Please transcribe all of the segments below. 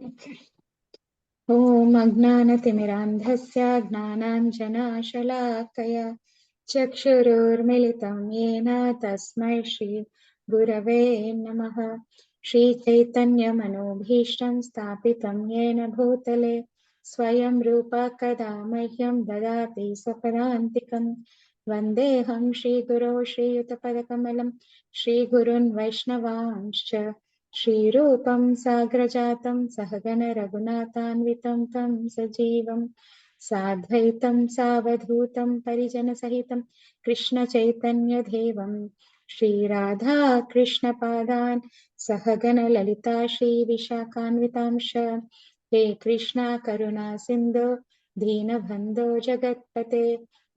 Okay. Om Agnanathimiranthasya Gnananjanashalaakaya Chakshururmilitam Yena Tasmai Shri Gurave Namaha. Shri Chaitanya Manobhishtam Sthapitam Yena Bhutale Swayam Rupa Kada Mahyam Dadati Swapadantikam Vandeham Shri Guru Shri Yutapadakammalam Shri Gurun Vaishnavanscha श्रीरूपं साग्रजातं सहगण रघुनाथान्वितं तं सजीवं साद्वैतं सावधूतं परिजनसहितं कृष्णचैतन्यदेवं श्रीराधा कृष्णपादान् सहगण ललिता श्रीविशाखान्वितांश हे कृष्णा करुणा सिन्धो दीनबन्धो जगत्पते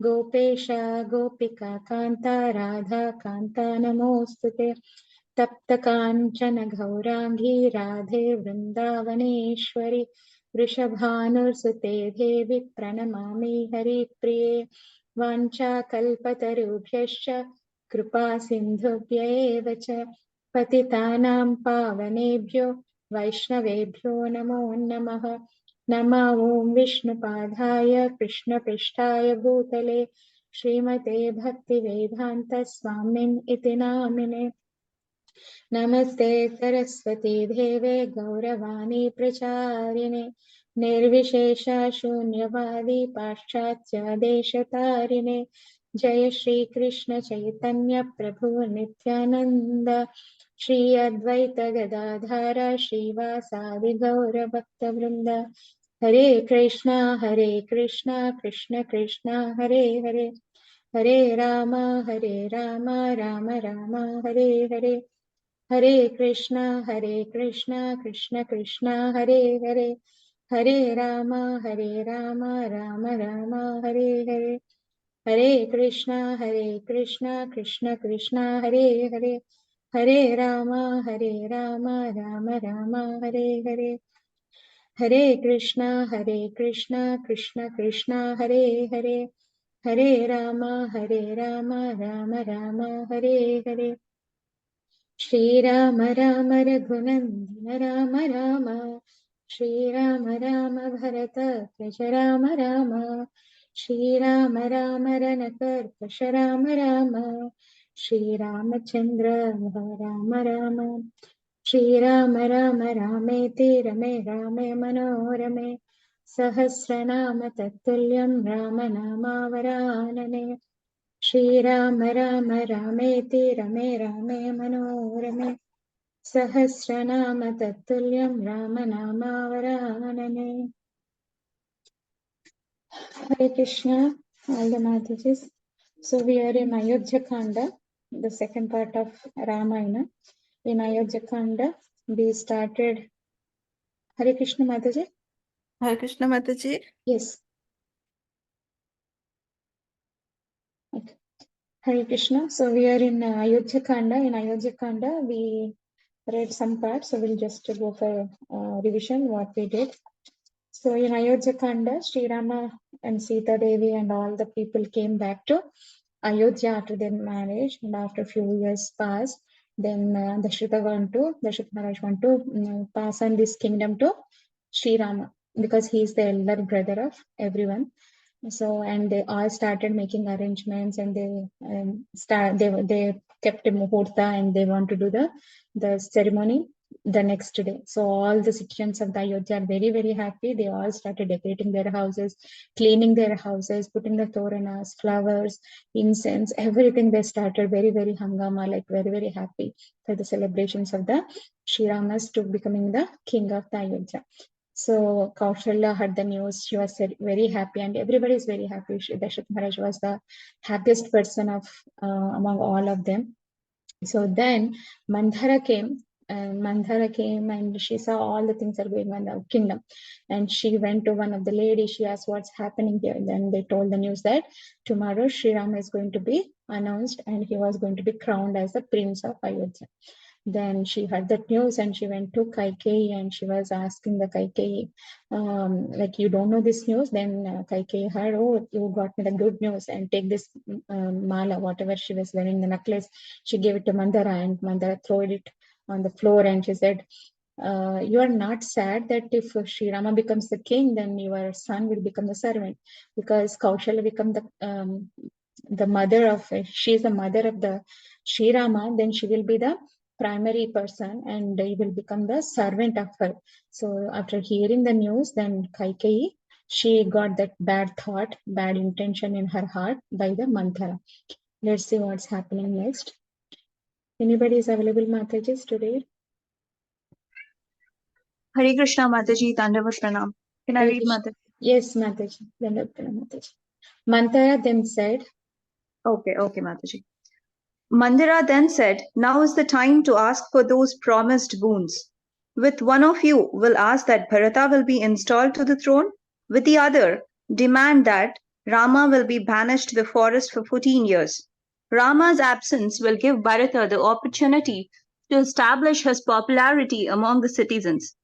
गोपेश गोपिका कान्ता राधा कान्ता नमोऽस्तुते तप्त काञ्चन गौरांगी राधे वृन्दावनेश्वरि वृषभानुसुते देवि प्रणमामि हरिप्रिये वाञ्छाकल्पतरुभ्यश्च कृपा सिन्धुभ्य एव च पतितानां पावनेभ्यो वैष्णवेभ्यो नमो नमः नमः ॐ विष्णुपादाय कृष्णपृष्ठाय भूतले श्रीमते भक्तिवेदान्त स्वामिन् इति नामिने नमस्ते सरस्वती देवे गौरवाणी प्रचारिणे निर्विशेष शून्यवादी पाश्चात्य देशतारिणे जय श्री कृष्ण चैतन्य प्रभु नित्यानंद श्री अद्वैत गदाधर श्रीवासादि गौर भक्त वृंद हरे कृष्णा कृष्ण कृष्णा हरे हरे हरे राम राम राम हरे हरे हरे कृष्णा कृष्ण कृष्णा हरे हरे हरे राम राम राम हरे हरे हरे कृष्णा कृष्ण कृष्णा हरे हरे हरे राम राम राम हरे हरे हरे कृष्णा कृष्ण कृष्णा हरे हरे हरे राम राम राम हरे हरे श्रीराम राम रघुनंदन राम राम श्रीराम राम भरत द्वज राम राम श्रीराम राम रणकर्कश राम राम श्रीरामचंद्र राम राम श्रीराम रामेति रमे रामे मनोरमे सहस्रनाम तत्तुल्यं राम नामावरानने श्रीराम रामेति रमे रामे मनोरमे सहस्रनाम तत्तुल्यं Ram नामावरानने Hare Krishna, all the Matasis. So we are in Ayodhya Kanda, the second part of Ramayana. In Ayodhya Kanda, we started. Hare Krishna Mataji? Hare Krishna Mataji. Yes. Okay. Hare Krishna. So we are in Ayodhya Kanda. In Ayodhya Kanda, we read some parts. So we'll just go for revision what we did. So in Ayodhya Kanda, Sri Rama and Sita Devi and all the people came back to Ayodhya after their marriage, and after a few years passed, then Dasharatha Maharaj want to pass on this kingdom to Sri Rama because he is the elder brother of everyone. So and they all started making arrangements, and they kept a muhurta, and they want to do the ceremony the next day. So all the citizens of the Ayodhya are very, very happy. They all started decorating their houses, cleaning their houses, putting the toranas, flowers, incense, everything. They started very, very hangama, like very, very happy for the celebrations of the Sri Rama's to becoming the king of the Ayodhya. So Kaushalya heard the news. She was very happy, and everybody is very happy. Dasharatha Maharaj was the happiest person of among all of them. So then Mandhara came, and she saw all the things that are going on in the kingdom. And she went to one of the ladies. She asked what's happening here. Then they told the news that tomorrow Sri Rama is going to be announced, and he was going to be crowned as the prince of Ayodhya. Then she heard that news, and she went to Kaikeyi, and she was asking the Kaikeyi, like, you don't know this news? Then Kaikeyi heard, oh, you got me the good news, and take this mala, whatever she was wearing, the necklace. She gave it to Mandara, and Mandara threw it on the floor, and she said, you are not sad that if Sri Rama becomes the king, then your son will become the servant, because Kaushalya become the mother of, she is the mother of the Sri Rama, then she will be the primary person and he will become the servant of her. So after hearing the news, then Kaikeyi, she got that bad thought, bad intention in her heart by the Manthara. Let's see what's happening next. Anybody is available, Mataji, today? Hare Krishna, Mataji, Dandavat Pranam. Can I read, Mataji? Yes, Mataji. Mataji. Manthara then said, Okay, Mataji. Mandira then said, now is the time to ask for those promised boons. With one of you will ask that Bharata will be installed to the throne. With the other, demand that Rama will be banished to the forest for 14 years. Rama's absence will give Bharata the opportunity to establish his popularity among the citizens.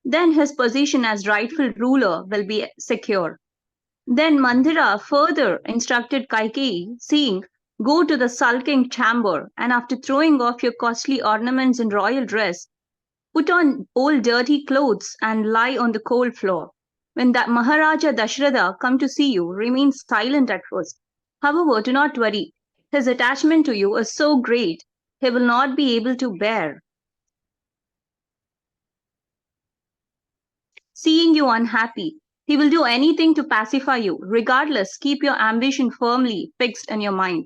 Then his position as rightful ruler will be secure. Then Mandira further instructed Kaikeyi, saying, go to the sulking chamber, and after throwing off your costly ornaments and royal dress, put on old dirty clothes and lie on the cold floor. When that Maharaja Dashratha come to see you, remain silent at first. However, do not worry. His attachment to you is so great, he will not be able to bear seeing you unhappy. He will do anything to pacify you. Regardless, keep your ambition firmly fixed in your mind.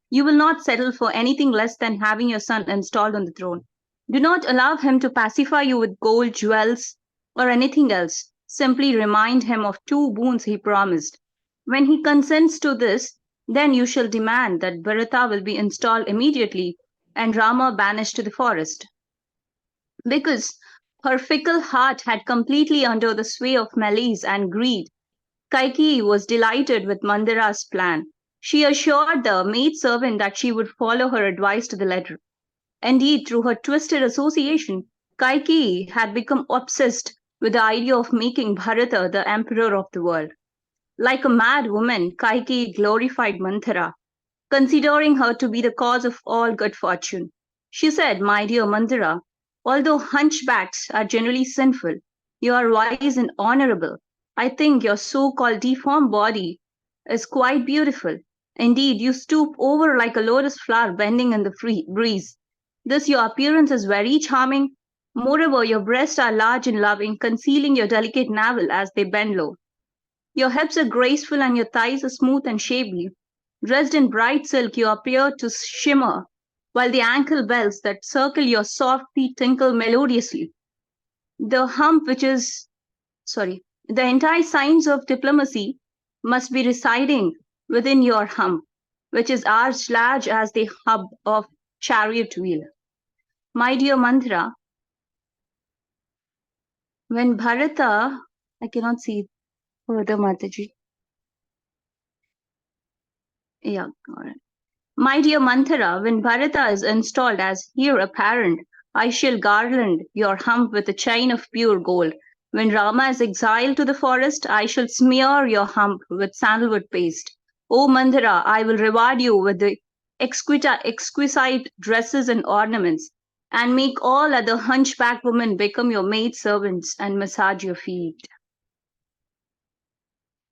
You will not settle for anything less than having your son installed on the throne. Do not allow him to pacify you with gold, jewels, or anything else. Simply remind him of 2 boons he promised. When he consents to this, then you shall demand that Bharata will be installed immediately and Rama banished to the forest. Because her fickle heart had completely under the sway of malice and greed, Kaikeyi was delighted with Mandira's plan. She assured the maidservant that she would follow her advice to the letter. Indeed, through her twisted association, Kaikeyi had become obsessed with the idea of making Bharata the emperor of the world. Like a mad woman, Kaikeyi glorified Manthara, considering her to be the cause of all good fortune. She said, my dear Mandira, although hunchbacks are generally sinful, you are wise and honorable. I think your so-called deformed body is quite beautiful. Indeed, you stoop over like a lotus flower bending in the breeze. Thus, your appearance is very charming. Moreover, your breasts are large and loving, concealing your delicate navel as they bend low. Your hips are graceful and your thighs are smooth and shapely. Dressed in bright silk, you appear to shimmer, while the ankle bells that circle your soft feet tinkle melodiously. The hump, the entire signs of diplomacy must be residing within your hump, which is as large as the hub of chariot wheel. My dear Manthara, when Bharata, I cannot see further, Mataji. Yeah, got it. My dear Manthara, when Bharata is installed as heir apparent, I shall garland your hump with a chain of pure gold. When Rama is exiled to the forest, I shall smear your hump with sandalwood paste. O Manthara, I will reward you with the exquisite dresses and ornaments, and make all other hunchback women become your maid servants and massage your feet.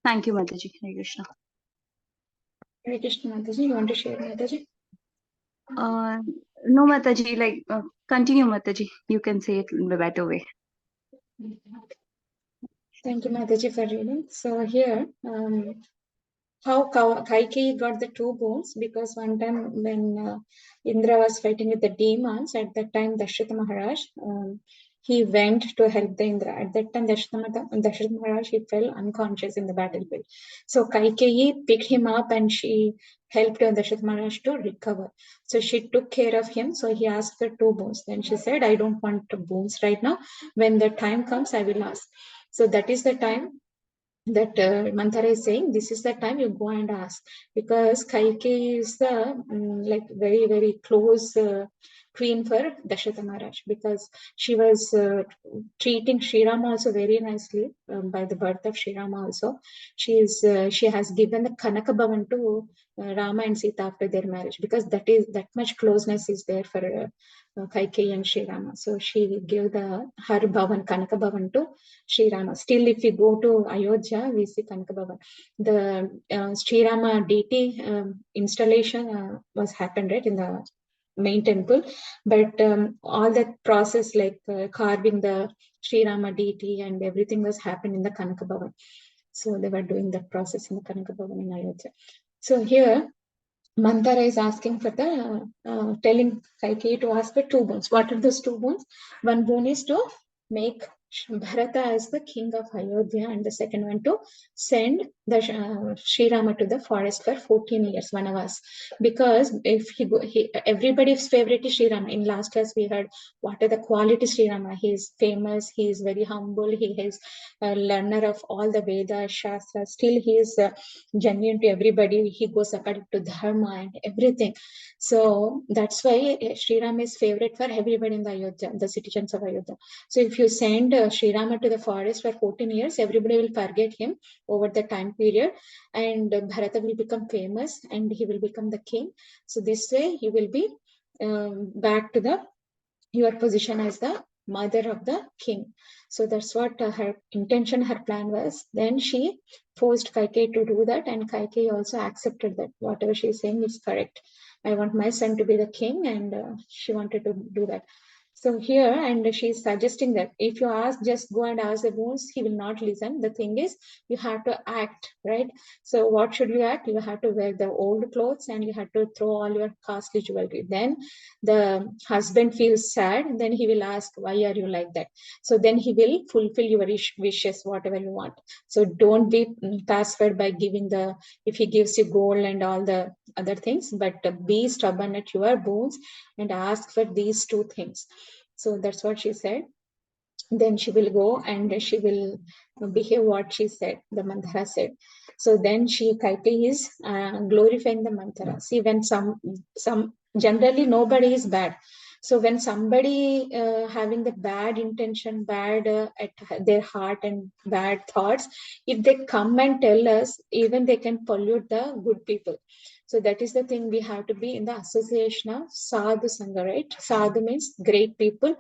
Thank you, Mataji. Hare Krishna. Hare Krishna, Mataji. You want to share, Mataji? No, Mataji, continue, Mataji. You can say it in a better way. Thank you, Mataji, for reading. So here, how Kaikeyi got the 2 boons, because one time when Indra was fighting with the demons, at that time Dashratha Maharaj, he went to help the Indra. At that time Dashratha Maharaj, he fell unconscious in the battlefield. So Kaikeyi picked him up and she helped Dashratha Maharaj to recover. So she took care of him. So he asked for 2 boons. Then she said, I don't want boons right now. When the time comes, I will ask. So that is the time that Manthara is saying, this is the time you go and ask, because Kaikeyi is the like very, very close queen for Dasharatha Maharaj, because she was treating Sri Rama also very nicely by the birth of Sri Rama also. She has given the Kanaka Bhavan to Rama and Sita after their marriage, because that much closeness is there for Kaikeyi and Sri Rama. So she gave her Bhavan, Kanaka Bhavan to Sri Rama. Still, if you go to Ayodhya, we see Kanaka Bhavan. The Sri Rama deity installation was happened right in the main temple, but all that process like carving the Sri Rama deity and everything was happened in the Kanaka Bhavan. So they were doing that process in the Kanaka Bhavan in Ayodhya. So here Mantara is asking for the telling Kaikeyi to ask for 2 boons. What are those 2 boons? One boon is to make Bharata as the king of Ayodhya, and the second one to send the Sri Rama to the forest for 14 years, Vanavas. Because if everybody's favorite is Sri Rama. In last class we heard what are the qualities Sri Rama. He is famous, he is very humble, he is a learner of all the Vedas, Shastras. Still he is genuine to everybody. He goes according to Dharma and everything. So that's why Sri Rama is favorite for everybody in the Ayodhya, the citizens of Ayodhya. So if you send Sri Rama to the forest for 14 years, everybody will forget him over the time period, and Bharata will become famous and he will become the king. So this way he will be back to your position as the mother of the king. So that's what her intention, her plan was. Then she forced Kaikeyi to do that, and Kaikeyi also accepted that whatever she is saying is correct. I want my son to be the king, and she wanted to do that. So here, and she's suggesting that if you ask, just go and ask the boons, he will not listen. The thing is, you have to act, right? So what should you act? You have to wear the old clothes and you have to throw all your costly jewelry. Then the husband feels sad, then he will ask, why are you like that? So then he will fulfill your wishes, whatever you want. So don't be pacified by giving if he gives you gold and all the other things, but be stubborn at your boons and ask for these 2 things. So that's what she said. Then she will go and she will behave what she said, the Manthara said. So then Kaikeyi is glorifying the Manthara. See, when some generally nobody is bad. So when somebody having the bad intention, bad at their heart and bad thoughts, if they come and tell us, even they can pollute the good people. So that is the thing, we have to be in the association of Sadhu Sangha, right? Sadhu means great people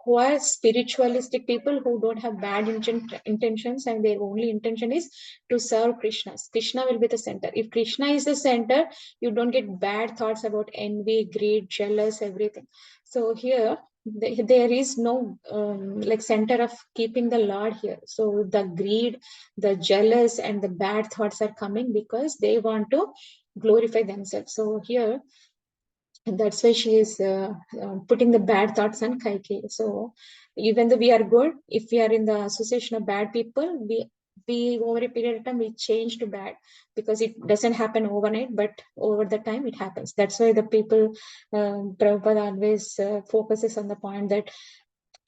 who are spiritualistic people who don't have bad intentions, and their only intention is to serve Krishna. Krishna will be the center. If Krishna is the center, you don't get bad thoughts about envy, greed, jealous, everything. So here there is no like center of keeping the Lord here. So the greed, the jealous, and the bad thoughts are coming because they want to glorify themselves. So here, and that's why she is putting the bad thoughts on Kaikeyi. So even though we are good, if we are in the association of bad people, we over a period of time we change to bad, because it doesn't happen overnight, but over the time it happens. That's why the people, Prabhupada always focuses on the point that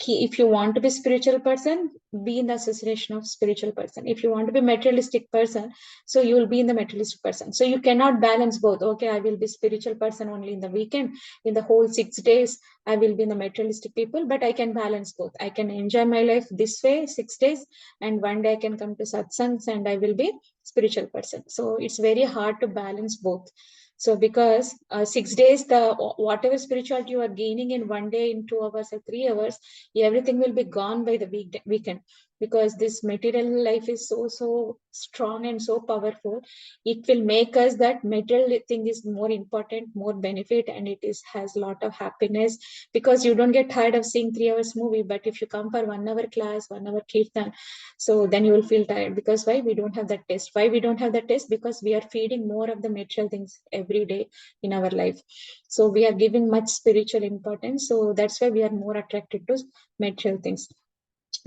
if you want to be spiritual person, be in the association of spiritual person. If you want to be materialistic person, so you will be in the materialistic person. So you cannot balance both. Okay, I will be spiritual person only in the weekend, in the whole 6 days I will be in the materialistic people, but I can balance both. I can enjoy my life this way 6 days, and one day I can come to satsangs and I will be spiritual person. So it's very hard to balance both. So because 6 days, the whatever spirituality you are gaining in one day, in 2 hours or 3 hours, everything will be gone by the weekend, because this material life is so strong and so powerful. It will make us that material thing is more important, more benefit, and it has a lot of happiness, because you don't get tired of seeing 3 hours movie. But if you come for 1 hour class, 1 hour kirtan, so then you will feel tired. Because why? We don't have that taste. Why we don't have that taste? Because we are feeding more of the material things every day in our life. So we are giving much spiritual importance. So that's why we are more attracted to material things.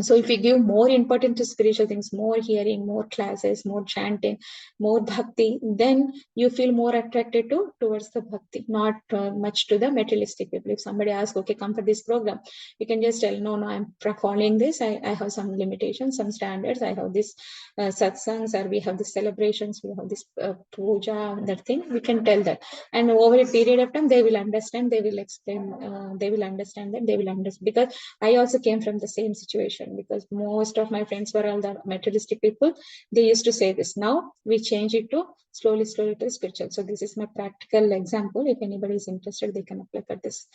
So if you give more importance to spiritual things, more hearing, more classes, more chanting, more bhakti, then you feel more attracted towards the bhakti, not much to the materialistic people. If somebody asks, okay, come for this program, you can just tell, no, I'm following this. I have some limitations, some standards. I have this satsangs, or we have this celebrations, we have this puja, that thing. We can tell that, and over a period of time, they will understand. They will explain. They will understand that. They will understand, because I also came from the same situation, because most of my friends were all the materialistic people. They used to say this. Now we change it to slowly to spiritual. So this is my practical example. If anybody is interested, they can apply for this.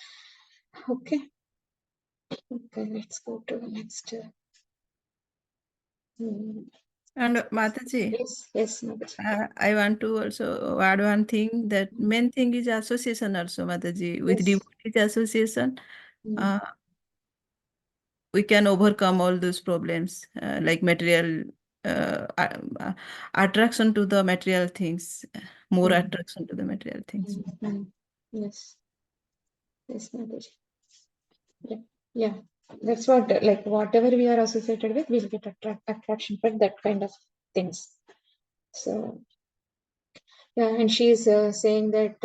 Okay. Okay, let's go to the next. And Mataji, Yes, Mataji. I want to also add one thing, that main thing is association also, Mataji. With Yes. devotees association, we can overcome all those problems, like material attraction to the material things, more attraction to the material things. Yes. Yes, Mataji. Yeah. That's what, like, whatever we are associated with, we'll get attraction for that kind of things. So yeah, and she's saying that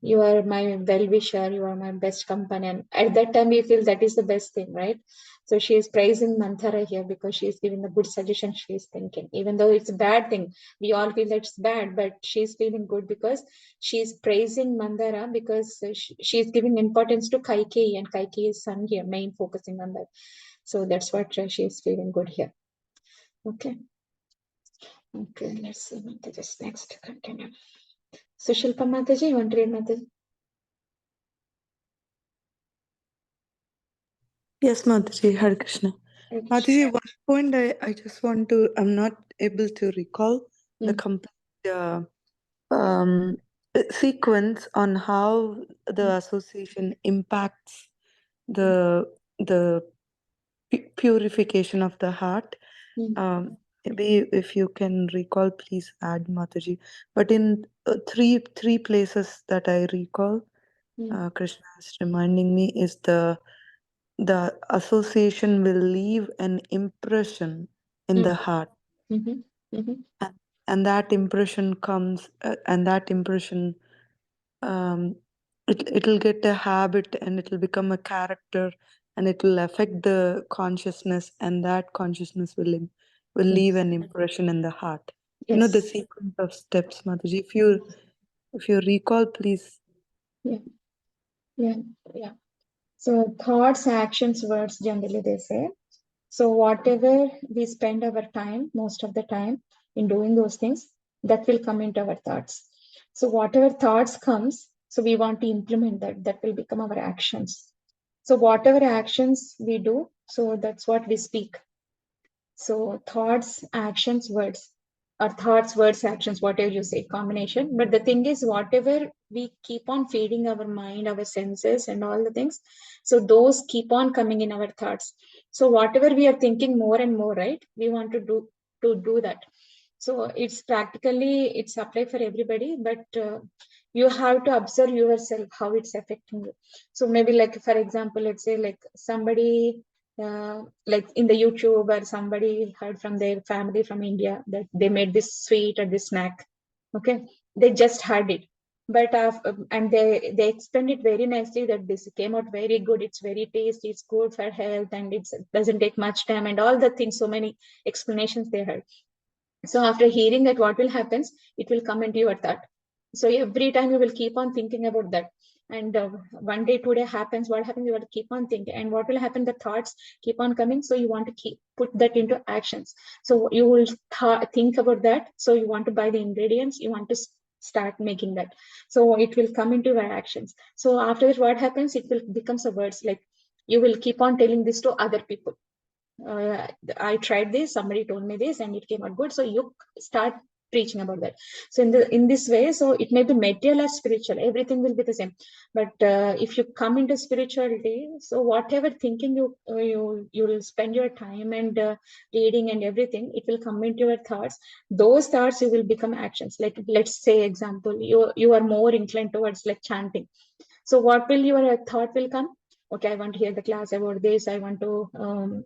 you are my well-wisher, you are my best companion. At that time, we feel that is the best thing, right? So she is praising Manthara here because she is giving a good suggestion. She is thinking, even though it's a bad thing, we all feel that it's bad, but she's feeling good because she is praising Mandara, because she is giving importance to Kaikeyi, and Kaikeyi's son here, main focusing on that. So that's what she is feeling good here. Okay. Okay, let's see. Just next, continue. So Shilpa Mataji, you want to read Mataji? Yes, Mataji, Hare Krishna. Mataji, one point I just want to, I'm not able to recall the complete sequence on how the association impacts the purification of the heart. Maybe if you can recall, please add, Mataji. But in three places that I recall, Krishna is reminding me, is the association will leave an impression in the heart. And that impression comes, and that impression, it'll get a habit, and it'll become a character, and it will affect the consciousness, and that consciousness will leave an impression in the heart. You know the sequence of steps, Mataji. If you recall, please. Yeah. So thoughts, actions, words, generally they say. So whatever we spend our time, most of the time, in doing those things, that will come into our thoughts. So whatever thoughts comes, so we want to implement that. That will become our actions. So whatever actions we do, so that's what we speak. So thoughts, actions, words, or thoughts, words, actions, whatever you say, combination. But the thing is, whatever we keep on feeding our mind, our senses, and all the things, so those keep on coming in our thoughts. So whatever we are thinking more and more, right? We want to do that. So it's practically, it's applied for everybody, but you have to observe yourself how it's affecting you. So maybe, like, for example, let's say like somebody like in the YouTube, or somebody heard from their family from India that they made this sweet or this snack. Okay, they just had it, but and they explained it very nicely that this came out very good. It's very tasty. It's good for health, and it doesn't take much time, and all the things. So many explanations they had. So after hearing that, what will happen? It will come into your thought. So every time you will keep on thinking about that. And one day, today happens, what happens? You will keep on thinking. And what will happen? The thoughts keep on coming. So you want to put that into actions. So you will think about that. So you want to buy the ingredients. You want to start making that. So it will come into your actions. So after that, what happens? It will becomes a words, like you will keep on telling this to other people. I tried this, somebody told me this, and it came out good. So you start preaching about that. So in this way, so it may be material or spiritual, everything will be the same. But if you come into spirituality, so whatever thinking you will spend your time and reading and everything, it will come into your thoughts. Those thoughts you will become actions. Like, let's say example, you are more inclined towards like chanting. So what will your thought will come? okay, I want to hear the class about this. I want to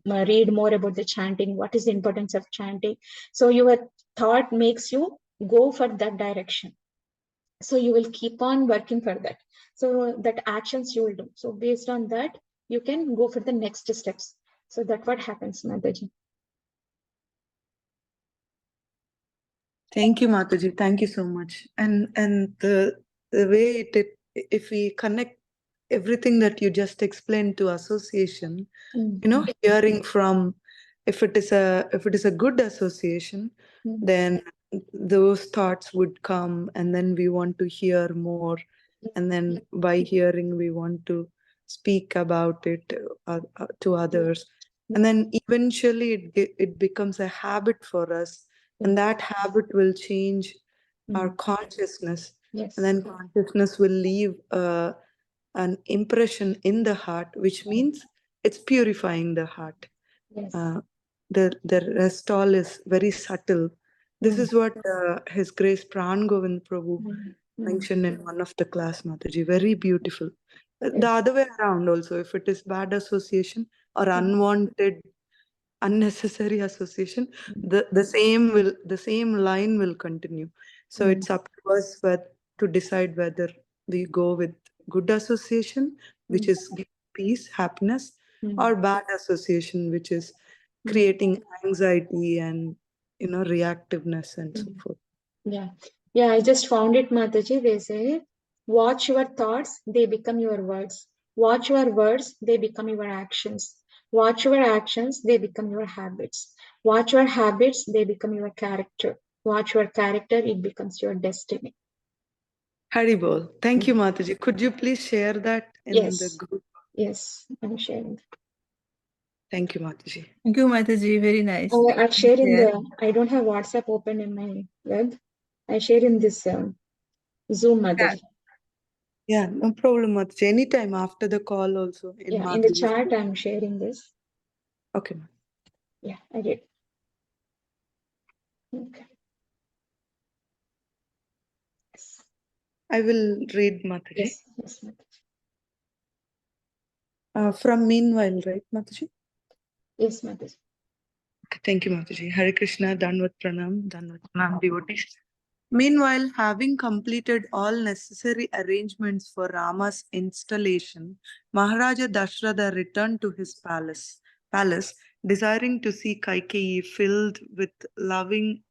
read more about the chanting. What is the importance of chanting? So your thought makes you go for that direction. So you will keep on working for that. So that actions you will do. So based on that, you can go for the next steps. So that's what happens, Mataji. Thank you, Mataji. Thank you so much. And the way if we connect everything that you just explained to association, hearing from, if it is a good association, then those thoughts would come, and then we want to hear more, and then by hearing we want to speak about it to others, and then eventually it becomes a habit for us, and that habit will change our consciousness, Yes. and then consciousness will leave an impression in the heart, which means it's purifying the heart. Yes. The rest all is very subtle. This is what His Grace Pran Govind Prabhu mentioned in one of the class, Mataji. Very beautiful. The other way around also, if it is bad association or unwanted, unnecessary association, the same line will continue. So it's up to us to decide whether we go with good association, which is give peace, happiness, or bad association, which is creating anxiety and reactiveness and so forth. Yeah. Yeah, I just found it, Mataji. They say, watch your thoughts, they become your words. Watch your words, they become your actions. Watch your actions, they become your habits. Watch your habits, they become your character. Watch your character, it becomes your destiny. Haribol. Thank you, Mataji. Could you please share that in the Yes. group? Yes, I'm sharing. Thank you, Mataji. Thank you, Mataji. Very nice. I share in Yeah. I don't have WhatsApp open in my web. I share in this Zoom, Mataji. Yeah, no problem, Mataji. Anytime after the call also. Yeah, in the chat, I'm sharing this. Okay. Yeah, I did. Okay. Yes. I will read, Mataji. Yes, yes, Mataji. From Meanwhile, right, Mataji? Yes, Mataji. Okay, thank you, Mataji. Hare Krishna, Danvat Pranam, devotees. Meanwhile, having completed all necessary arrangements for Rama's installation, Maharaja Dasharatha returned to his palace, desiring to see Kaikeyi filled with longing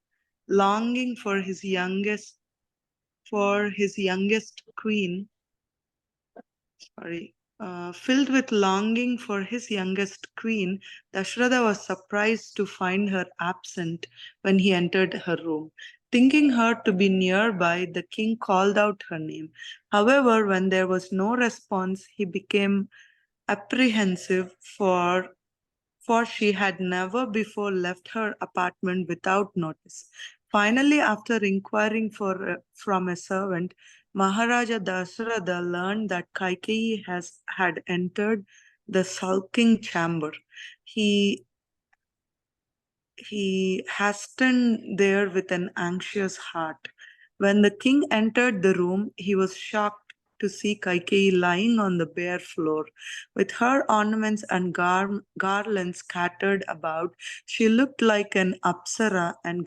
for his youngest queen. Filled with longing for his youngest queen, Dasharatha was surprised to find her absent when he entered her room. Thinking her to be nearby, the king called out her name. However, when there was no response, he became apprehensive, for she had never before left her apartment without notice. Finally, after inquiring from a servant, Maharaja Dasharatha learned that Kaikeyi had entered the sulking chamber. He hastened there with an anxious heart. When the king entered the room, he was shocked to see Kaikeyi lying on the bare floor. With her ornaments and garlands scattered about, she looked like an apsara and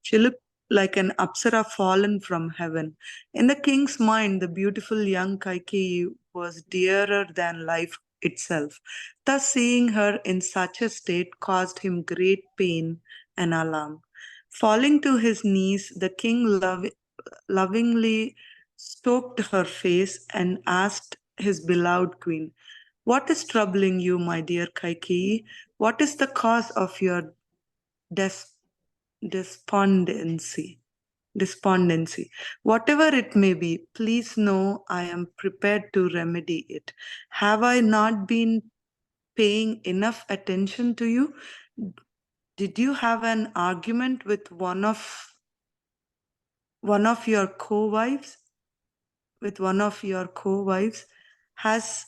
she looked like an apsara fallen from heaven. In the king's mind, the beautiful young Kaikeyi was dearer than life itself. Thus, seeing her in such a state caused him great pain and alarm. Falling to his knees, the king lovingly stroked her face and asked his beloved queen, "What is troubling you, my dear Kaikeyi? What is the cause of your despondency? Whatever it may be, please know I am prepared to remedy it. Have I not been paying enough attention to you? Did you have an argument with one of your co-wives? Has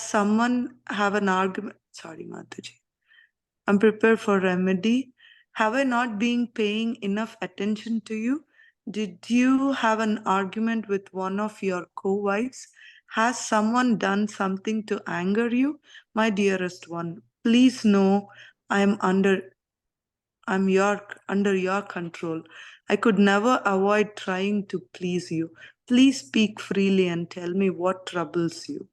someone have an argument? Sorry, Mataji. I'm prepared for remedy. Have I not been paying enough attention to you? Did you have an argument with one of your co-wives? Has someone done something to anger you? My dearest one, please know I'm under your control. I could never avoid trying to please you. Please speak freely and tell me what troubles you.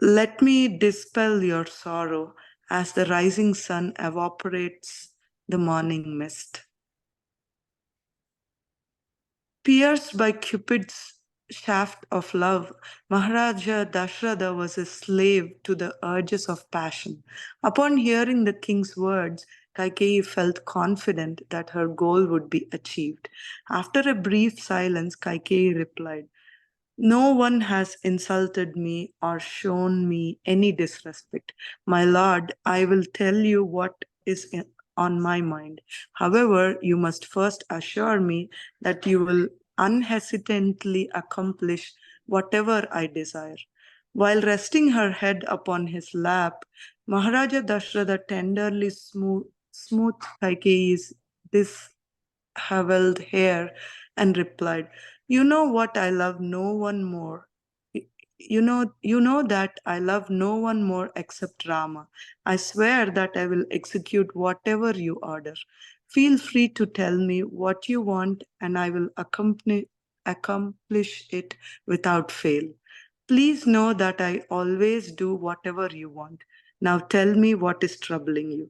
Let me dispel your sorrow as the rising sun evaporates the morning mist. Pierced by Cupid's shaft of love, Maharaja Dasharatha was a slave to the urges of passion. Upon hearing the king's words, Kaikeyi felt confident that her goal would be achieved. After a brief silence, Kaikeyi replied, "No one has insulted me or shown me any disrespect. My lord, I will tell you what is on my mind. However, you must first assure me that you will unhesitantly accomplish whatever I desire." While resting her head upon his lap, Maharaja Dasharatha tenderly smoothed Kaikeyi's disheveled hair and replied, "You know what I love no one more. You know that I love no one more except Rama. I swear that I will execute whatever you order. Feel free to tell me what you want, and I will accomplish it without fail. Please know that I always do whatever you want. Now tell me what is troubling you."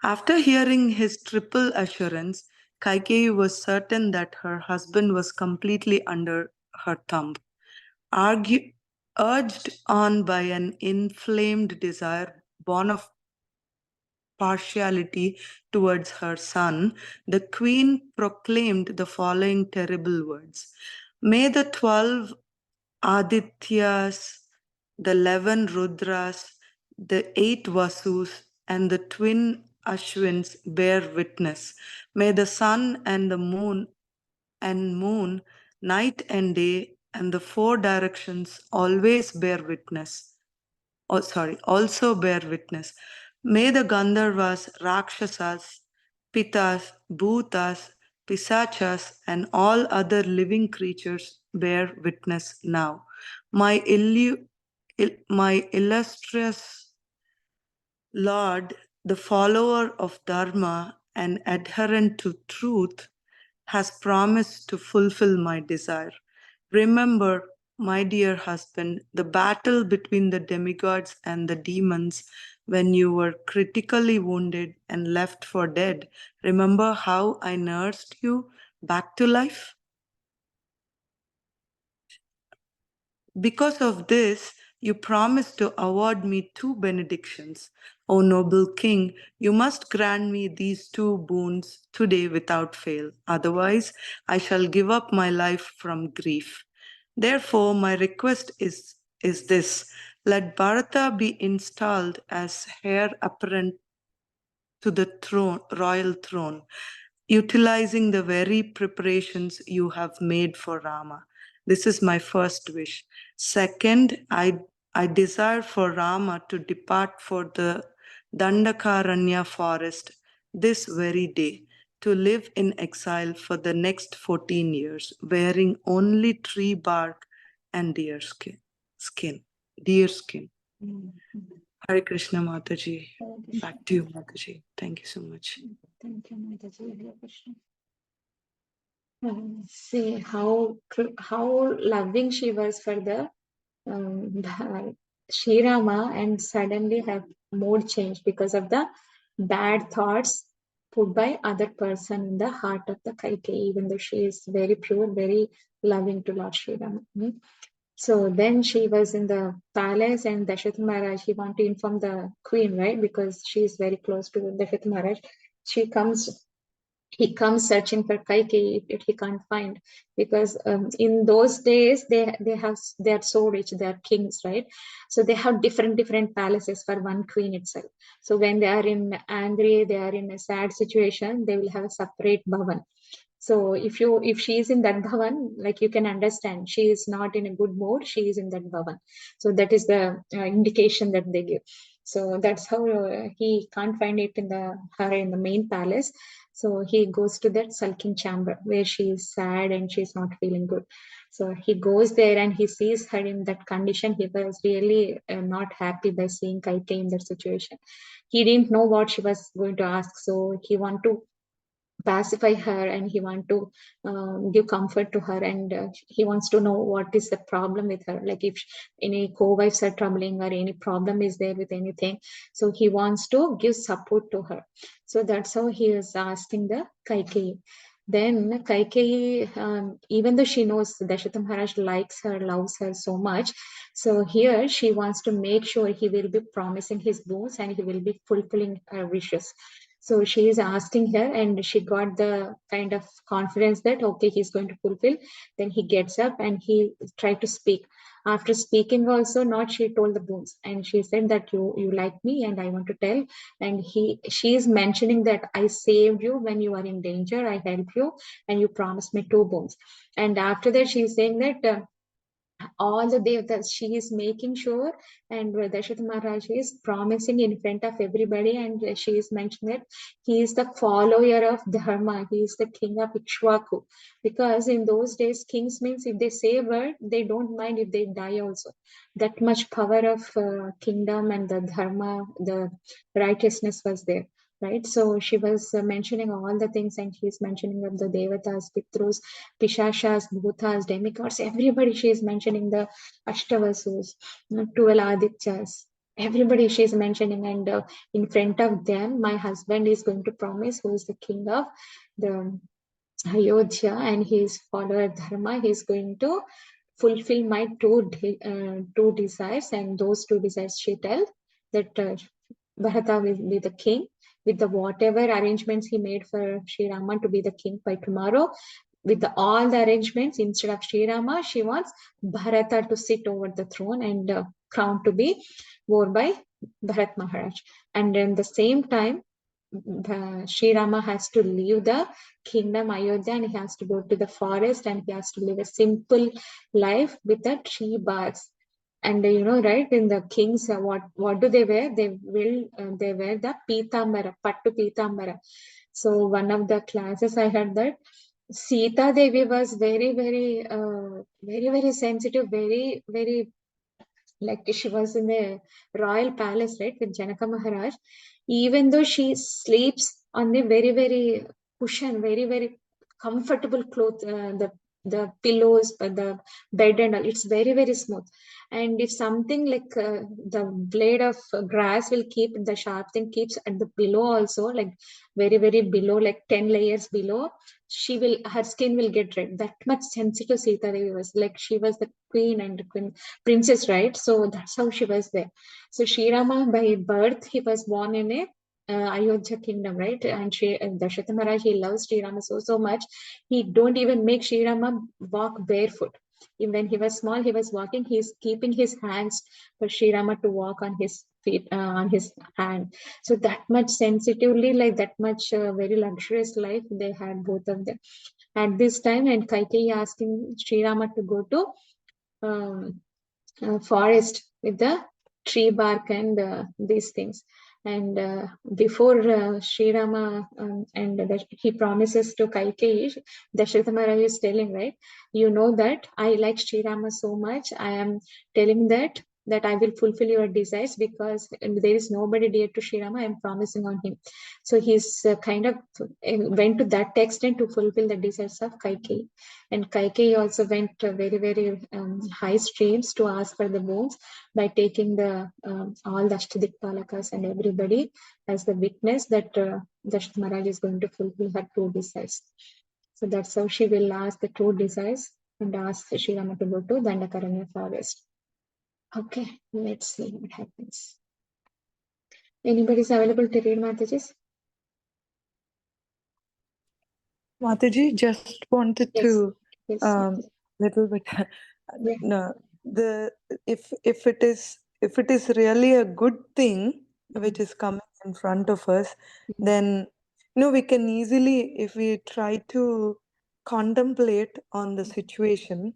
After hearing his triple assurance, Kaikeyi was certain that her husband was completely under her thumb. Urged on by an inflamed desire born of partiality towards her son, the queen proclaimed the following terrible words: "May the 12 Adityas, the 11 Rudras, the 8 Vasus, and the twin Ashwins bear witness. May the sun and the moon, night and day, and the 4 directions always bear witness. Also bear witness. May the Gandharvas, Rakshasas, Pitas, Bhutas, Pisachas, and all other living creatures bear witness now. My illustrious Lord, the follower of Dharma and adherent to truth, has promised to fulfill my desire. Remember, my dear husband, the battle between the demigods and the demons when you were critically wounded and left for dead. Remember how I nursed you back to life? Because of this, you promised to award me 2 benedictions. O noble king, you must grant me these 2 boons today without fail. Otherwise, I shall give up my life from grief. Therefore, my request is this: let Bharata be installed as heir apparent to the royal throne, utilizing the very preparations you have made for Rama. This is my first wish. Second, I desire for Rama to depart for the Dandakaranya forest this very day, to live in exile for the next 14 years, wearing only tree bark and deer skin. Hare Krishna Mataji. Back to you, Mataji. Thank you so much. Thank you, Mataji. Hare Krishna. See how loving she was for the Sri Rama, and suddenly her mood changed because of the bad thoughts put by other person in the heart of the Kaikeyi, even though she is very pure, very loving to Lord Sri Rama. So then she was in the palace, and Dasharatha Maharaj, he wanted to inform the queen, right? Because she is very close to Dasharatha Maharaj. He comes searching for Kaikeyi, if he can't find, because in those days they are so rich, they are kings, right? So they have different palaces for one queen itself. So when they are in angry, they are in a sad situation, they will have a separate bhavan. So if she is in that bhavan, like you can understand, she is not in a good mood. She is in that bhavan. So that is the indication that they give. So that's how he can't find it in her in the main palace. So he goes to that sulking chamber where she is sad and she's not feeling good. So he goes there and he sees her in that condition. He was really not happy by seeing Kaikeyi in that situation. He didn't know what she was going to ask, so he want to pacify her and he want to give comfort to her, and he wants to know what is the problem with her, like if any co-wives are troubling or any problem is there with anything. So he wants to give support to her. So that's how he is asking the Kaikeyi. Then Kaikeyi, even though she knows Dasharatha Maharaj likes her, loves her so much, so here she wants to make sure he will be promising his boons and he will be fulfilling her wishes. So she is asking her, and she got the kind of confidence that, okay, he's going to fulfill. Then he gets up and he tried to speak. After speaking also, not she told the boons, and she said that you like me and I want to tell. And she is mentioning that I saved you when you are in danger, I helped you, and you promised me 2 boons. And after that, she is saying that all the devtas she is making sure, and Dasharatha Maharaj is promising in front of everybody, and she is mentioning that he is the follower of Dharma, he is the king of Ikshvaku, because in those days kings means if they say a word they don't mind if they die also. That much power of kingdom and the Dharma, the righteousness was there. Right, so she was mentioning all the things, and she's mentioning of the devatas, pitrus, Pishashas, Bhutas, demigods, everybody she is mentioning, the Ashtavasus, 12 Adityas, everybody she is mentioning, and in front of them, my husband is going to promise, who is the king of the Ayodhya, and his follower Dharma, he is going to fulfill my two desires, and those 2 desires she tells that Bharata will be the king with the whatever arrangements he made for Sri Rama to be the king by tomorrow. With all the arrangements, instead of Sri Rama, she wants Bharata to sit over the throne and crown to be worn by Bharat Maharaj. And at the same time, Sri Rama has to leave the kingdom Ayodhya and he has to go to the forest and he has to live a simple life with the 3 barks. And right, in the kings, what do they wear? They wear the pitambara, pattu pitambara. So one of the classes I had that Sita Devi was very, very sensitive, very, very, like she was in the royal palace, right, with Janaka Maharaj. Even though she sleeps on a very, very cushion, very, very comfortable cloth, the pillows, the bed and all, it's very, very smooth. And if something like the blade of grass will keep, the sharp thing keeps at the below also, like very, very below, like 10 layers below, her skin will get red. That much sensitive Sita Devi was. Like she was the queen and princess, right? So that's how she was there. So Sri Rama, by birth, he was born in a Ayodhya kingdom, right? And Dasharatha Maharaj, he loves Sri Rama so much. He don't even make Sri Rama walk barefoot. Even when he was small, he was walking. He's keeping his hands for Sri Rama to walk on his feet, on his hand. So that much sensitively, like that much very luxurious life they had, both of them. At this time, and Kaikeyi asking Sri Rama to go to forest with the tree bark and these things. And before Sri Rama he promises to Kaikeyi, Dasharatha Maharaj is telling, right, you know that I like Sri Rama so much, I am telling that I will fulfill your desires, because there is nobody dear to Sri Rama, I am promising on him. So he's kind of went to that extent to fulfill the desires of Kaikeyi. And Kaikeyi also went very, very high streams to ask for the boons by taking the all the Ashtadikpalakas and everybody as the witness that Dasharatha Maharaj is going to fulfill her 2 desires. So that's how she will ask the 2 desires and ask Sri Rama to go to Dandakaranya forest. Okay, let's see what happens. Anybody is available to read, Mataji? Mataji, just wanted to Yes. little bit Yeah. no, if it is really a good thing which is coming in front of us, then we can easily, if we try to contemplate on the situation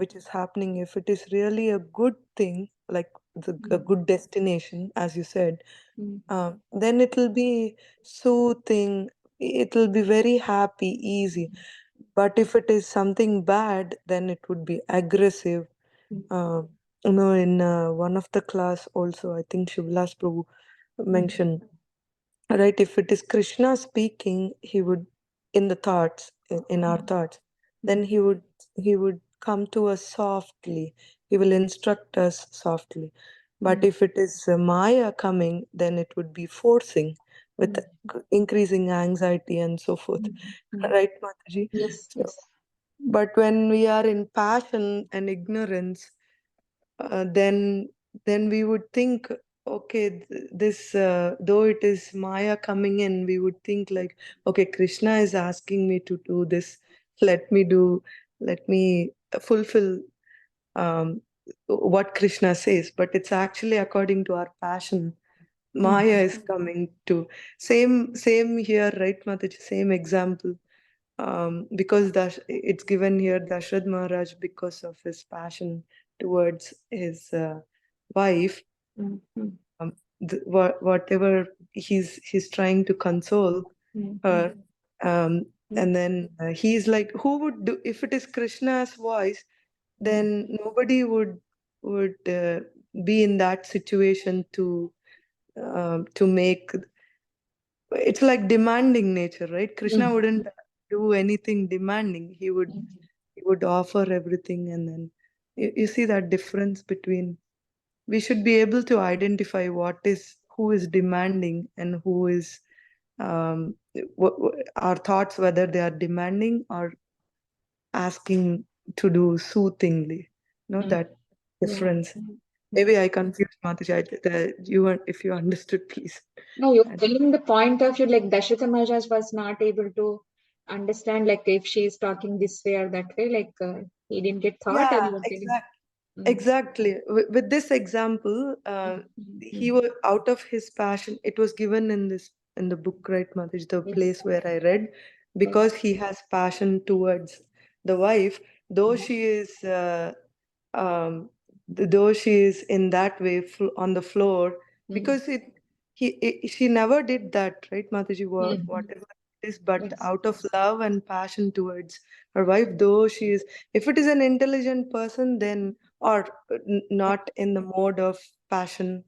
which is happening, if it is really a good thing, like a good destination, as you said, then it will be soothing, it will be very happy, easy. But if it is something bad, then it would be aggressive. In one of the class also, I think Shivlas Prabhu mentioned, right? If it is Krishna speaking, he would, in the thoughts, in our thoughts, then he would come to us softly. He will instruct us softly. But if it is Maya coming, then it would be forcing with increasing anxiety and so forth. Right, Mataji? Yes, So, yes. but when we are in passion and ignorance, then we would think, okay, this though it is Maya coming in, we would think like, okay, Krishna is asking me to do this. Let me fulfill um, what Krishna says. But it's actually according to our passion. Maya is coming to same here, right, Mataji? Same example. Because it's given here Dashrad Maharaj, because of his passion towards his wife, whatever he's trying to console her, and then he's like, who would do if it is Krishna's voice? Then nobody would be in that situation to make. It's like demanding nature, right? Krishna wouldn't do anything demanding. He would offer everything, and then you see that difference between. We should be able to identify who is demanding and who is our thoughts, whether they are demanding or asking to do soothingly. That difference. Maybe I confused Mataji. If you understood, please. No, you're telling the point of view, like Dashrata Maharaj was not able to understand, like if she is talking this way or that way, like he didn't get thought, and Yeah, you were telling. exactly. With this example, he was out of his passion. It was given in the book, right, Mataji, the place where I read, because he has passion towards the wife, though she is though she is in that way on the floor, because she never did that, right, Mataji, whatever it is, but out of love and passion towards her wife, though she is, if it is an intelligent person, then, or not in the mode of passion,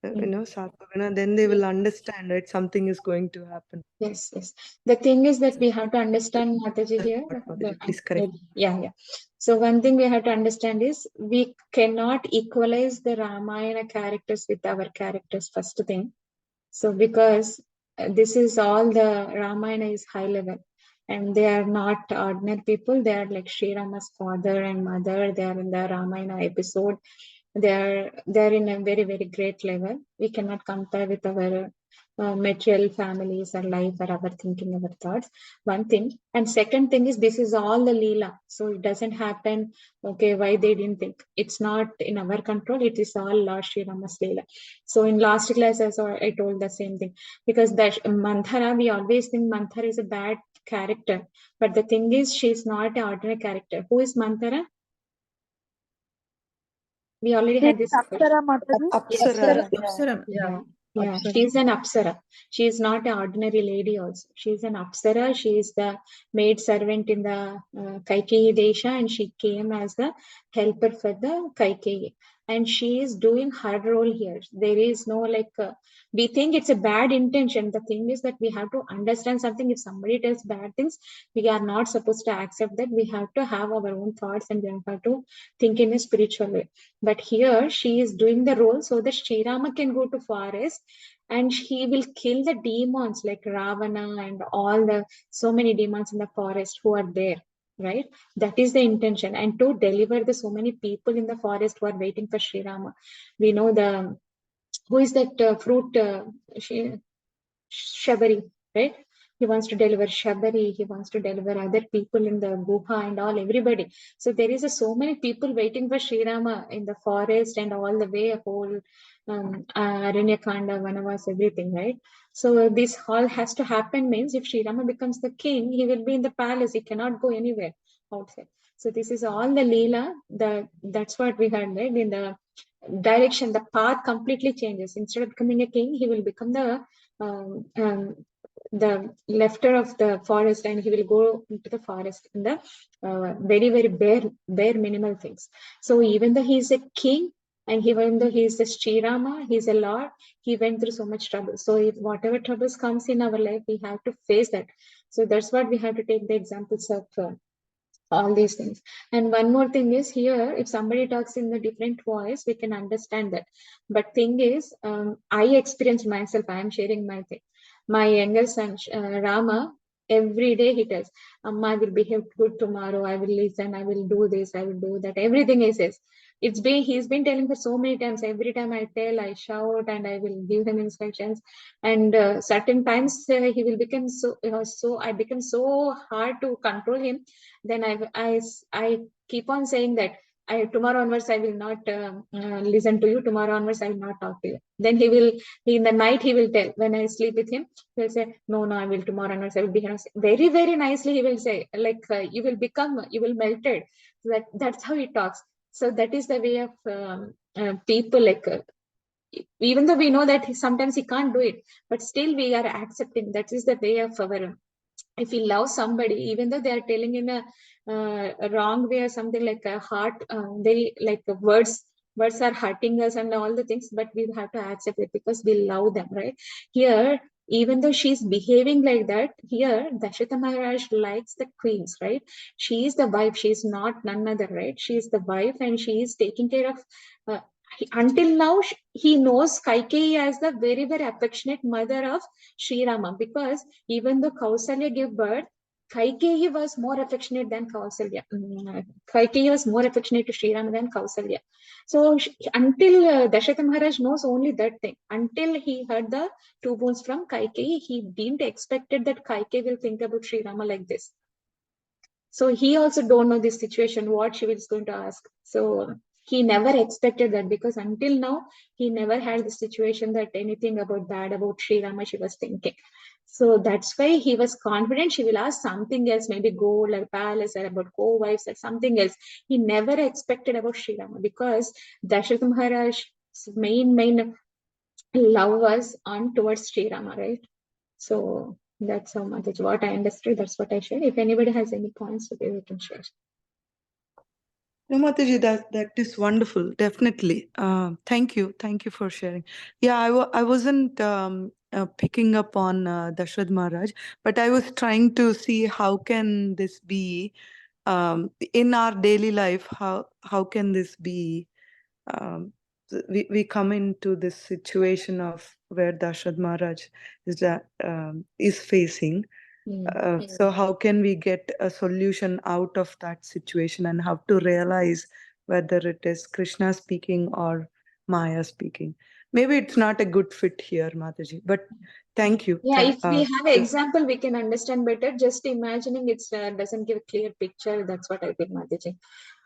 Satvaguna, then they will understand, right, something is going to happen. Yes, yes. The thing is that we have to understand, Mataji, here. Mataji, please correct. Yeah. So one thing we have to understand is we cannot equalize the Ramayana characters with our characters, first thing. So because this is all the Ramayana is high level, and they are not ordinary people. They are like Sri Rama's father and mother. They are in the Ramayana episode. They're in a very, very great level. We cannot compare with our material families or life or our thinking, our thoughts. One thing. And second thing is this is all the Leela. So it doesn't happen, okay, why they didn't think. It's not in our control. It is all Lord Sri Rama's Leela. So in last class also I told the same thing. Because that Manthara, we always think Manthara is a bad character. But the thing is, she's not an ordinary character. Who is Manthara? We already had this. Apsara Mataji. Apsara. Apsara. Yeah, she's an Apsara. She is not an ordinary lady also. She is an Apsara. She is the maid servant in the Kaikeyi Desha, and she came as the helper for the Kaikeyi. And she is doing her role here. There is no we think it's a bad intention. The thing is that we have to understand something. If somebody does bad things, we are not supposed to accept that. We have to have our own thoughts and we have to think in a spiritual way. But here she is doing the role so that Sri Rama can go to forest and he will kill the demons like Ravana and all the so many demons in the forest who are there, right? That is the intention, and to deliver the so many people in the forest who are waiting for Sri Rama. We know who is that fruit Shabari, right? He wants to deliver Shabari, he wants to deliver other people in the Guha and all, everybody. So there is so many people waiting for Sri Rama in the forest and all the way, whole Aranya Kanda, Vanavas, everything, right? So this all has to happen means if Sri Rama becomes the king, he will be in the palace. He cannot go anywhere outside. So this is all the Leela. That's what we heard, right? In the direction, the path completely changes. Instead of becoming a king, he will become um, um, the lefter of the forest, and he will go into the forest in the very bare minimal things. So even though he is a king, and even though he is the Sri Rama, he is a lord, he went through so much trouble. So if whatever troubles comes in our life, we have to face that. So that's what we have to take the examples of all these things. And one more thing is here, if somebody talks in a different voice, we can understand that. But thing is, I experienced myself, I am sharing my thing. My younger son, Rama, every day he tells, Amma, I will behave good tomorrow, I will listen, I will do this, I will do that. Everything he says. He's been telling for so many times. Every time I tell, I shout, and I will give him instructions. And certain times he will become so I become so hard to control him. Then I keep on saying that tomorrow onwards I will not listen to you. Tomorrow onwards I will not talk to you. Then in the night he will tell, when I sleep with him, he will say, no, I will tomorrow onwards I will be very, very nicely. He will say, like, you will melted. That's how he talks. So that is the way of people, like, even though we know that sometimes he can't do it, but still we are accepting. That is the way of our, if we love somebody, even though they are telling in a wrong way or something, like a heart, they like words are hurting us and all the things, but we have to accept it because we love them, right? Here, even though she's behaving like that, here Dasharatha Maharaj likes the queens, right? She is the wife, she is not none other, right? She is the wife, and she is taking care of uh, until now he knows Kaikeyi as the very, very affectionate mother of Sri Rama, because even though Kausalya gave birth, Kaikeyi was more affectionate than Kausalya. Kaikeyi was more affectionate to Sri Rama than Kausalya. So until Dasharatha Maharaj knows only that thing, until he heard the two boons from Kaikeyi, he didn't expected that Kaikeyi will think about Sri Rama like this. So he also don't know this situation, what she was going to ask. So he never expected that, because until now, he never had the situation that anything about bad about Sri Rama she was thinking. So that's why he was confident she will ask something else, maybe gold or palace or about co-wives or something else. He never expected about Sri Rama, because Dasharatha Maharaj's main love was on towards Sri Rama, right? So that's how much what I understood. That's what I shared. If anybody has any points, okay, we can share. No, Mataji, that is wonderful. Definitely. Thank you. Thank you for sharing. Yeah, I wasn't picking up on Dashrad Maharaj, but I was trying to see how can this be in our daily life. How can this be? We come into this situation of where Dashrad Maharaj is facing. So how can we get a solution out of that situation, and how to realize whether it is Krishna speaking or Maya speaking? Maybe it's not a good fit here, Mataji, but thank you. Yeah, if we have an example, we can understand better. Just imagining it doesn't give a clear picture. That's what I think, Mataji.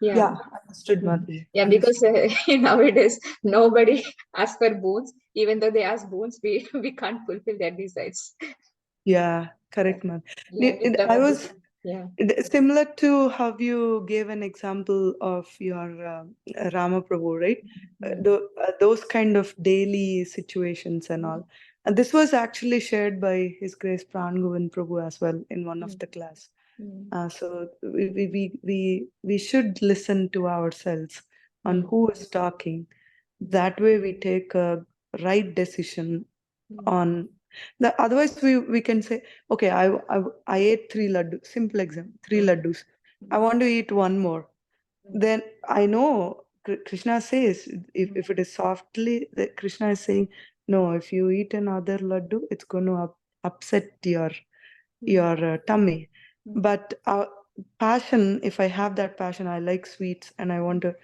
Yeah, understood, Mataji. Yeah, because nowadays nobody asks for boons. Even though they ask boons, we can't fulfill their desires. Yeah, correct, ma'am. Yeah, I was yeah. similar to how you gave an example of your Rama Prabhu, right? Those kind of daily situations and all. And this was actually shared by His Grace Pran Govind Prabhu as well in one of the class. So we should listen to ourselves on who is talking. That way we take a right decision on the, otherwise we can say, okay, I ate 3 laddu, simple example, 3 laddus. I want to eat one more. Then I know Krishna says, if it is softly, Krishna is saying, no, if you eat another laddu, it's going to upset your tummy. But passion, if I have that passion, I like sweets and I want to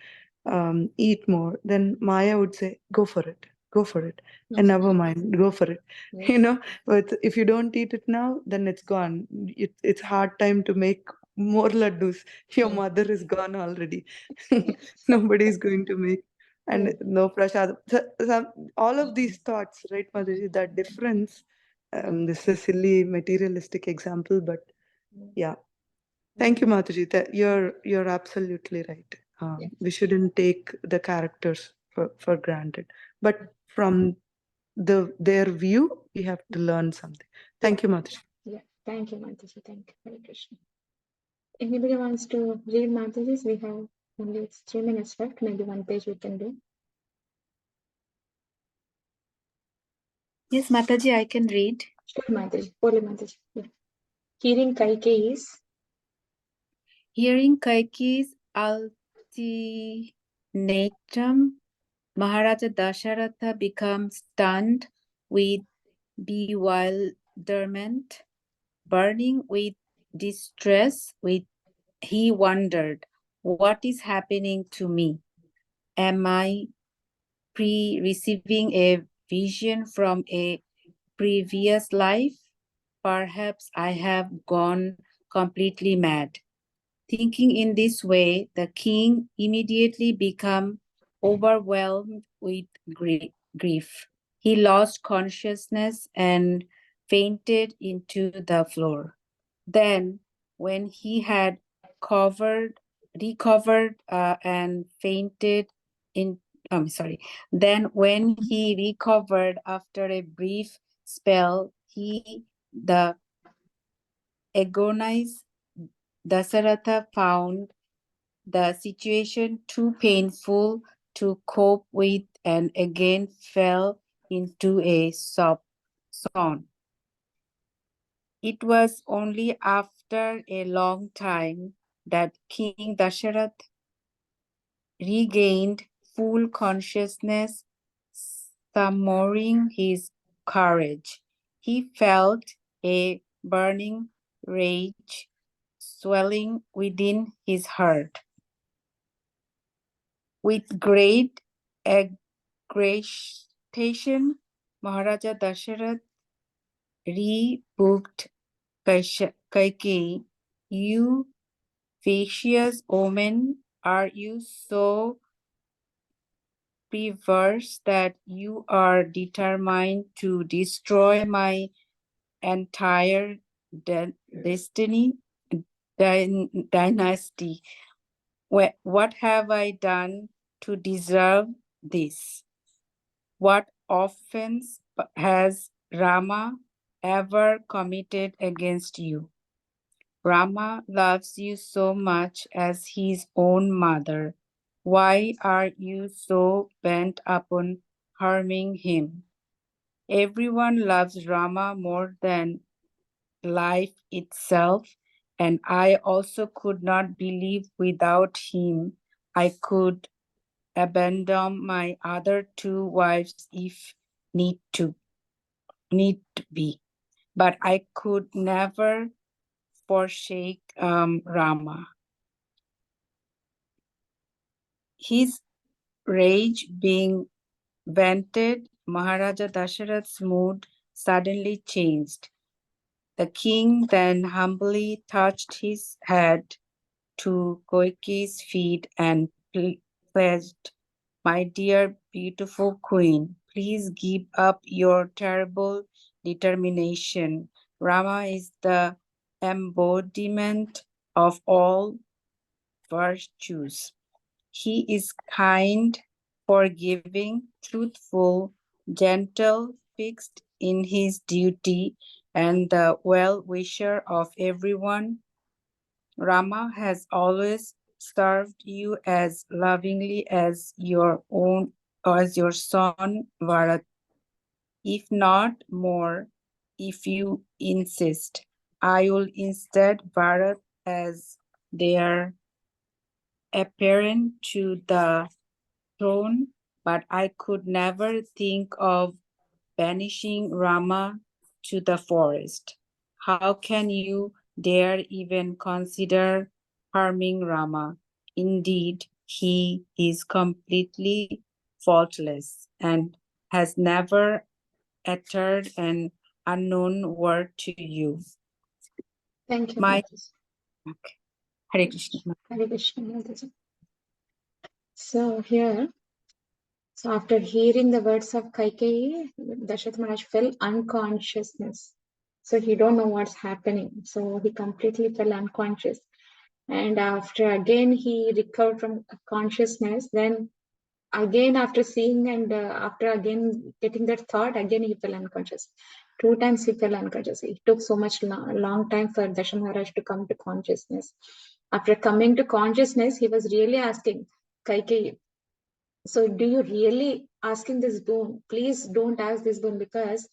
eat more, then Maya would say, go for it, and never mind, go for it. But if you don't eat it now, then it's gone. It's hard time to make more laddus. Your mother is gone already. Nobody is going to make, and no prasad. All of these thoughts, right, Mataji, that difference This is a silly materialistic example, but yeah. Thank you, Mataji. That you're absolutely right. We shouldn't take the characters for granted, but from their view, we have to learn something. Thank you, Mataji. Yeah, thank you, Mataji. Thank you, Hare Krishna. Anybody wants to read Mataji's? We have only 3 minutes left. Maybe one page we can do. Yes, Mataji, I can read. Sure, Mataji. Holy Mataji. Yeah. Hearing Kaikeyi's Hearing Kaiki's ultimatum, Maharaja Dasharatha becomes stunned with bewilderment, burning with distress. He wondered, what is happening to me? Am I receiving a vision from a previous life? Perhaps I have gone completely mad. Thinking in this way, the king immediately became overwhelmed with grief. He lost consciousness and fainted into the floor. Then, when he had recovered and fainted in, Then when he recovered after a brief spell, the agonized Dasaratha found the situation too painful to cope with and again fell into a swoon. It was only after a long time that King Dasharatha regained full consciousness, summoning his courage. He felt a burning rage swelling within his heart. With great aggravation, Maharaja Dasharatha rebuked Kaikeyi. You vicious woman, are you so perverse that you are determined to destroy my entire dynasty? What have I done to deserve this? What offense has Rama ever committed against you? Rama loves you so much as his own mother. Why are you so bent upon harming him? Everyone loves Rama more than life itself, and I also could not believe without him I could abandon my other 2 wives if need be. But I could never forsake Rama. His rage being vented, Maharaja Dasharatha's mood suddenly changed. The king then humbly touched his head to Koikeyi's feet and pledged, my dear beautiful queen, please give up your terrible determination. Rama is the embodiment of all virtues. He is kind, forgiving, truthful, gentle, fixed in his duty, and the well-wisher of everyone. Rama has always served you as lovingly as your son Bharat, if not more, if you insist. I will instead Bharat as their apparent to the throne, but I could never think of banishing Rama to the forest. How can you dare even consider harming Rama? Indeed, he is completely faultless and has never uttered an unknown word to you. Thank you, My Mataji. okay. Hare Krishna. Hare Krishna, Mataji. So here, So after hearing the words of Kaikeyi, Dasharatha Maharaj fell unconsciousness. So he don't know what's happening. So he completely fell unconscious. And after again he recovered from consciousness, then again after seeing and after again getting that thought, again he fell unconscious. 2 times he fell unconscious. It took so much long time for Dasharatha Maharaj to come to consciousness. After coming to consciousness, he was really asking Kaikeyi, so do you really asking this boon? Please don't ask this boon, because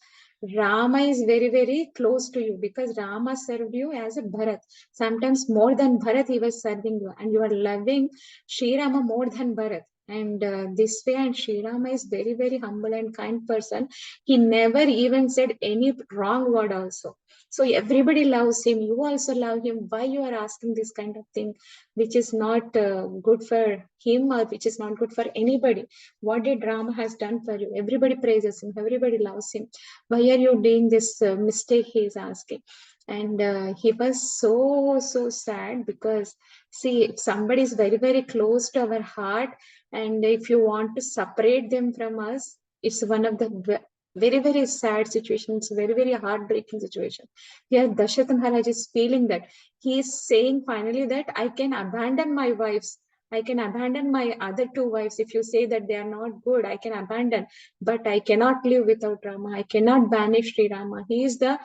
Rama is very, very close to you, because Rama served you as a Bharat. Sometimes more than Bharat, he was serving you, and you are loving Sri Rama more than Bharat. And this way, and Sri Rama is very, very humble and kind person. He never even said any wrong word also. So everybody loves him. You also love him. Why you are asking this kind of thing, which is not good for him, or which is not good for anybody? What did Rama has done for you? Everybody praises him. Everybody loves him. Why are you doing this mistake? He is asking. And he was so sad, because see, if somebody is very, very close to our heart, and if you want to separate them from us, it's one of the very, very sad situations, very, very heartbreaking situation. Here Dasharatha Maharaj is feeling that. He is saying finally that I can abandon my wives. I can abandon my other 2 wives. If you say that they are not good, I can abandon. But I cannot live without Rama. I cannot banish Sri Rama. He is the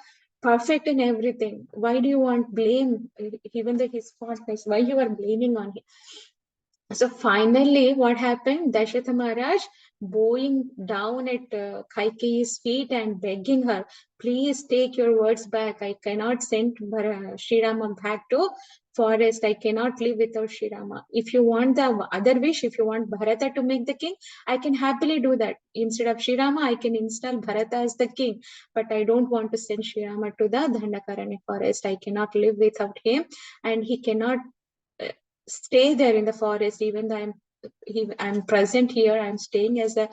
perfect in everything. Why do you want blame, even though his faultless? Why you are blaming on him? So finally, what happened? Dasharatha Maharaj bowing down at Kaikeyi's feet and begging her, please take your words back. I cannot send Sri Rama back to forest. I cannot live without Sri Rama. If you want the other wish, if you want Bharata to make the king, I can happily do that. Instead of Sri Rama, I can install Bharata as the king. But I don't want to send Sri Rama to the Dandakaranya forest. I cannot live without him, and he cannot stay there in the forest. Even though I'm present here, I'm staying as a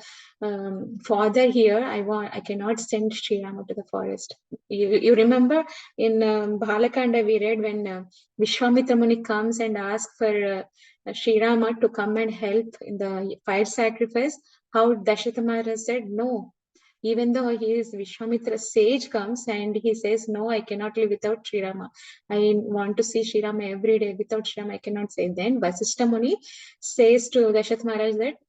father here. I cannot send Sri Rama to the forest. You remember in Bhalakanda we read when Vishwamitra Muni comes and asks for Sri Rama to come and help in the fire sacrifice, how Dasharatha Maharaj said no. Even though he is Vishwamitra sage comes and he says, no, I cannot live without Sri Rama. I want to see Sri Rama every day. Without Sri Rama, I cannot say. Then Vasishtha Muni says to Dasharatha Maharaj that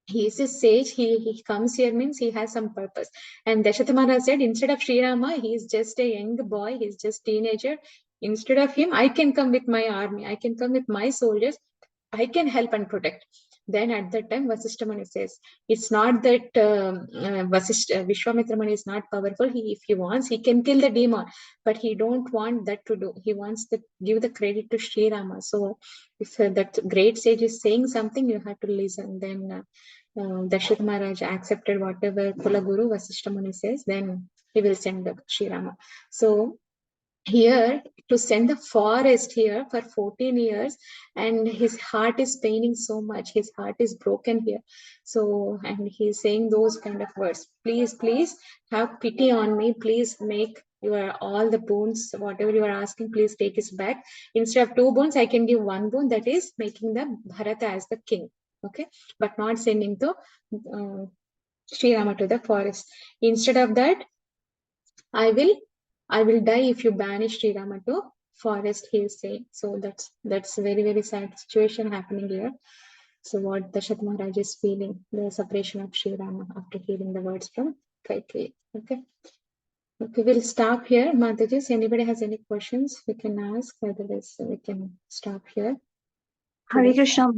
he is a sage. He comes here means he has some purpose. And Dasharatha Maharaj said, instead of Sri Rama, he is just a young boy. He's just teenager. Instead of him, I can come with my army. I can come with my soldiers. I can help and protect. Then at that time, Vasishtha Muni says, it's not that Vishwamitra Muni is not powerful. If he wants, he can kill the demon, but he don't want that to do. He wants to give the credit to Sri Rama. So if that great sage is saying something, you have to listen. Then Dasharatha Maharaj accepted whatever Kulaguru Vasishtha Muni says, then he will send the Sri Rama. So here to send the forest here for 14 years, and his heart is paining so much. His heart is broken here. So, and he's saying those kind of words, please have pity on me. Please make your all the boons, whatever you are asking, please take it back. Instead of 2 boons, I can give 1 boon, that is making the Bharata as the king. Okay, but not sending to Sri Rama to the forest. Instead of that, I will die if you banish Sri Rama to forest, he is saying. So that's very, very sad situation happening here. So what Dasharatha Maharaj is feeling, the separation of Sri Rama after hearing the words from Kaikeyi. Okay. Okay, we'll stop here. Mataji, anybody has any questions, we can ask. Otherwise, we can stop here. Hare Krishna.